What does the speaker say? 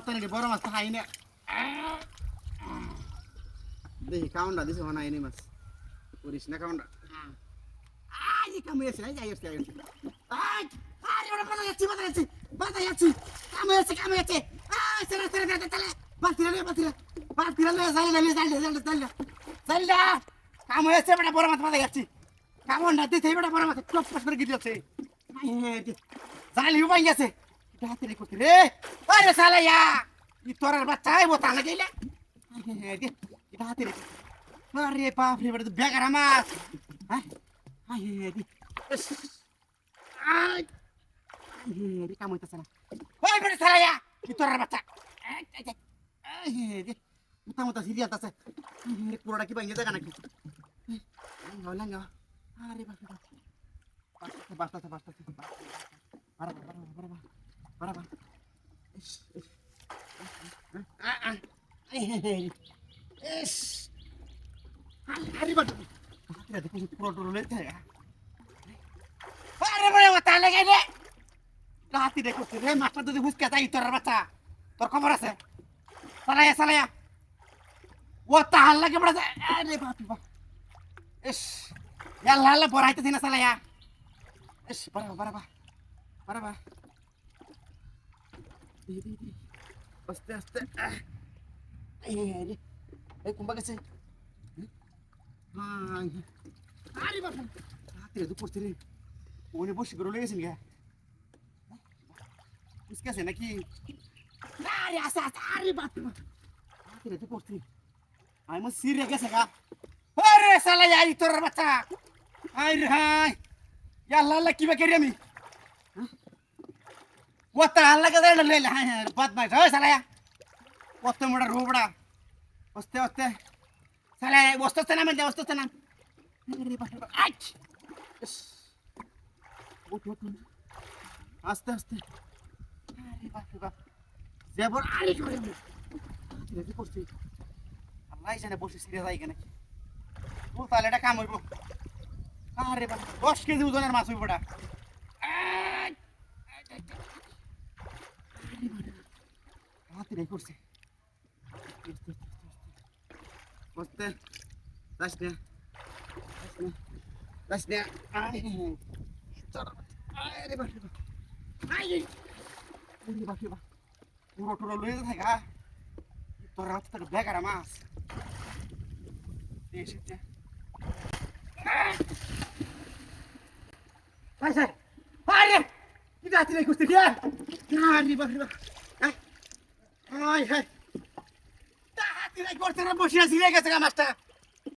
তো নাকি বড় মাছ খাই না দেখি কাউন্ডা দিছে হনাইনি মাছ করিস না কাউন্ডা আই কামড়েছে আই যাইছে আই আরে ওরে বাধা যাচ্ছি কামড়েছে আই চলে বাতিরা জাইলে কামড়েছে বড় বড় মাছ বাধা যাচ্ছি কামড় না দিতে বড় বড় মাছ টপ টপ করে গিয়েছে জালি উবাই গেছে হাতে রে করতে রে আরে সালায়া ই তোরার বাচ্চা আই বোতা লাগাইলা এটা হাতে রে আরে বাপ রে বড় বেগারা মাছ হ্যাঁ আই আই রে কামড়তেছ না ওই বড় সালায়া ই তোরার বাচ্চা মোটামুটি সিরিয়াস আছে পুরোটা কি ভাঙিয়ে দেখা নাকি লাঙ্গা আরে বাস্তা বারাবা আরে বাট দেখো পুরো ডর লেতে আরে বড় মাথা লাগাই রে রাতি দেখো রে মাথা যদি হুসকা তাই তোর বাচ্চা তোর খবর আছে সালায়া ও তাহাল লাগে বড় আরে বাপ ইস ইয়াল্লা বড়াইতেছি না সালায়া ইস বারাবা আস্তে এই কুম্বা গেছে আরে বাপ রাত্রে তো পড়তে রে ওনে বসে করে লেগেছেন গা বুঝতেছে নাকি আরে আরে বাপ রাত্রে তো পড়তে আমি মো সিরিয়া গেছে গা আরে সালা যাই তোর বাচ্চা আরে হাই ইয়াল্লা কি বা করি আমি ওটা হাল্লা কে দেন লে হ্যাঁ বাত মাই রে সালায়া কত মোড়া রোবড়া ওস্তে সালা ওস্তে না মানে ওস্তে না আরে বাপ আচ ওঠ আস্তে আরে বাপ জেবর আরে করে রে করছি আল্লাহ জানে বসে সিরিয়া যাই কেন ও তাহলে এটা কাম হইব আরে বাপ 10 কেজি ওজনের মাছ হইব ওটা হাতে রে করছে বসতে লাসনে আরে বাপ আরে বাপ পুরো টোরা লয়ে থাকা তোর হাত থেকে বেগারা মাছ এসেছে আরে কি রাত্রি নাই করতে দিয়া আরে বাপ হাই হাই তা হাতি নাই করতে না বসে আছি রে গেছে মাছটা